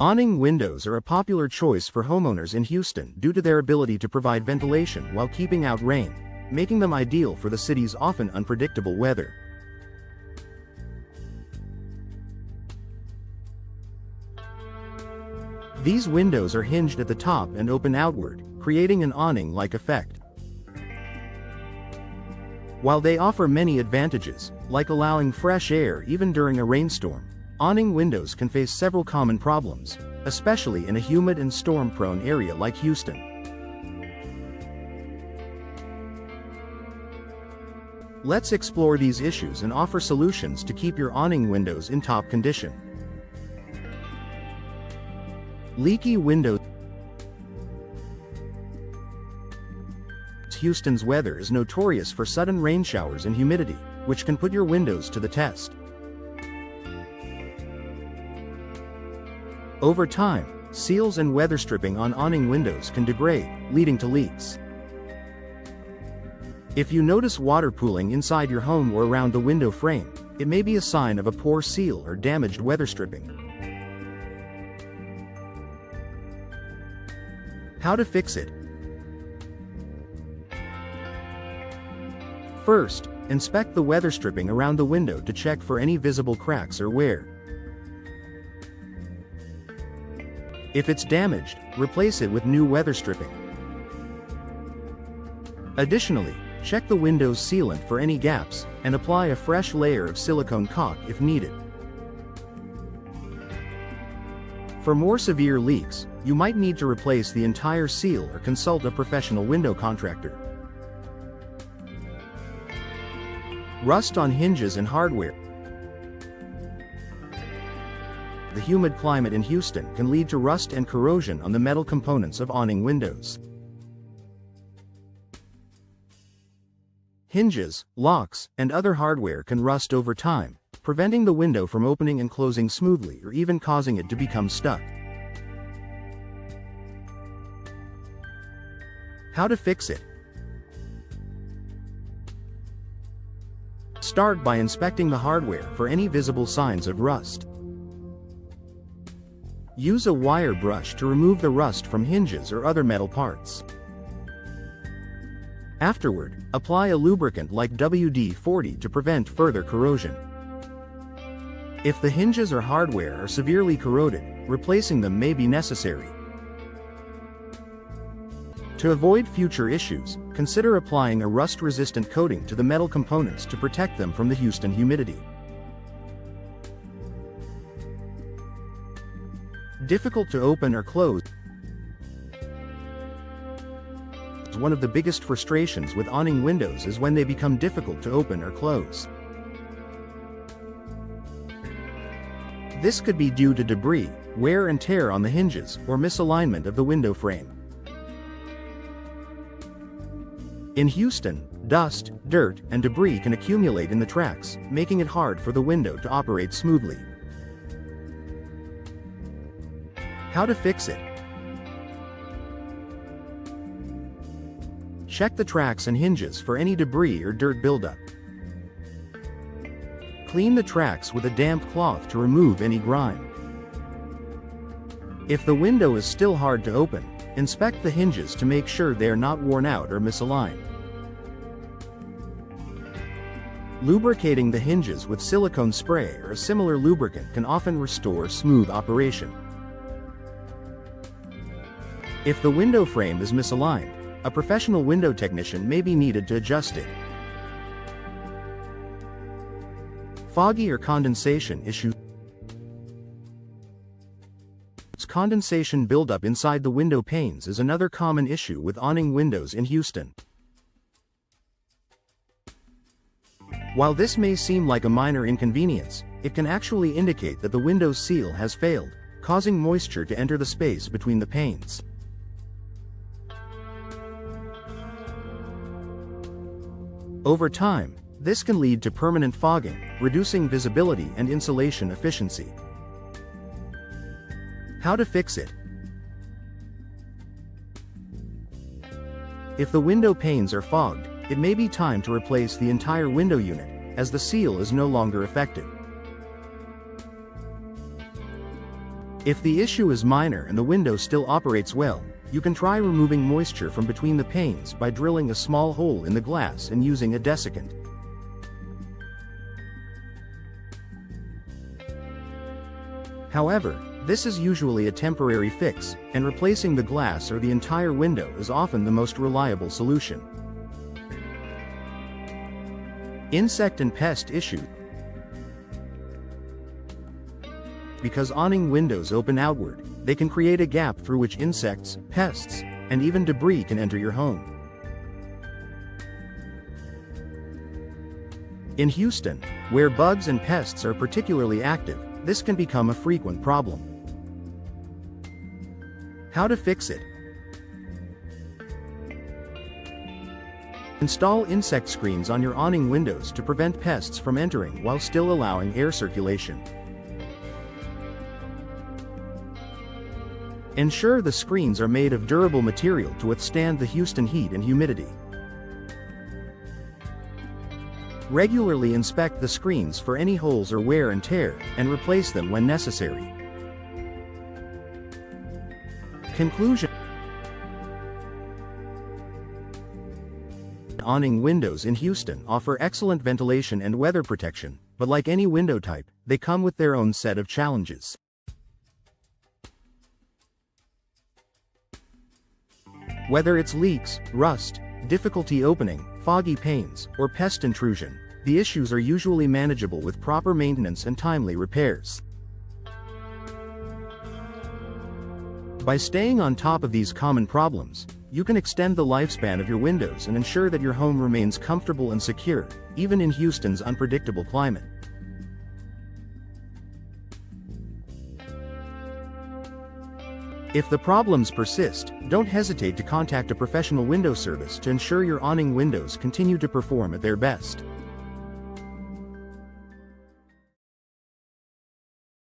Awning windows are a popular choice for homeowners in Houston due to their ability to provide ventilation while keeping out rain, making them ideal for the city's often unpredictable weather. These windows are hinged at the top and open outward, creating an awning-like effect. While they offer many advantages, like allowing fresh air even during a rainstorm, awning windows can face several common problems, especially in a humid and storm-prone area like Houston. Let's explore these issues and offer solutions to keep your awning windows in top condition. Leaky windows. Houston's weather is notorious for sudden rain showers and humidity, which can put your windows to the test. Over time, seals and weather stripping on awning windows can degrade, leading to leaks. If you notice water pooling inside your home or around the window frame, it may be a sign of a poor seal or damaged weather stripping. How to fix it? First, inspect the weather stripping around the window to check for any visible cracks or wear. If it's damaged, replace it with new weather stripping. Additionally, check the window's sealant for any gaps, and apply a fresh layer of silicone caulk if needed. For more severe leaks, you might need to replace the entire seal or consult a professional window contractor. Rust on hinges and hardware. The humid climate in Houston can lead to rust and corrosion on the metal components of awning windows. Hinges, locks, and other hardware can rust over time, preventing the window from opening and closing smoothly or even causing it to become stuck. How to fix it? Start by inspecting the hardware for any visible signs of rust. Use a wire brush to remove the rust from hinges or other metal parts. Afterward, apply a lubricant like WD-40 to prevent further corrosion. If the hinges or hardware are severely corroded, replacing them may be necessary. To avoid future issues, consider applying a rust-resistant coating to the metal components to protect them from the Houston humidity. Difficult to open or close. One of the biggest frustrations with awning windows is when they become difficult to open or close. This could be due to debris, wear and tear on the hinges, or misalignment of the window frame. In Houston, dust, dirt, and debris can accumulate in the tracks, making it hard for the window to operate smoothly. How to fix it? Check the tracks and hinges for any debris or dirt buildup. Clean the tracks with a damp cloth to remove any grime. If the window is still hard to open, inspect the hinges to make sure they are not worn out or misaligned. Lubricating the hinges with silicone spray or a similar lubricant can often restore smooth operation. If the window frame is misaligned, a professional window technician may be needed to adjust it. Foggy or condensation issues. Condensation buildup inside the window panes is another common issue with awning windows in Houston. While this may seem like a minor inconvenience, it can actually indicate that the window seal has failed, causing moisture to enter the space between the panes. Over time, this can lead to permanent fogging, reducing visibility and insulation efficiency. How to fix it? If the window panes are fogged, it may be time to replace the entire window unit, as the seal is no longer effective. If the issue is minor and the window still operates well, you can try removing moisture from between the panes by drilling a small hole in the glass and using a desiccant. However, this is usually a temporary fix, and replacing the glass or the entire window is often the most reliable solution. Insect and pest issue. Because awning windows open outward, they can create a gap through which insects, pests, and even debris can enter your home. In Houston, where bugs and pests are particularly active, this can become a frequent problem. How to fix it? Install insect screens on your awning windows to prevent pests from entering while still allowing air circulation. Ensure the screens are made of durable material to withstand the Houston heat and humidity. Regularly inspect the screens for any holes or wear and tear, and replace them when necessary. Conclusion. Awning windows in Houston offer excellent ventilation and weather protection, but like any window type, they come with their own set of challenges. Whether it's leaks, rust, difficulty opening, foggy panes, or pest intrusion, the issues are usually manageable with proper maintenance and timely repairs. By staying on top of these common problems, you can extend the lifespan of your windows and ensure that your home remains comfortable and secure, even in Houston's unpredictable climate. If the problems persist, don't hesitate to contact a professional window service to ensure your awning windows continue to perform at their best.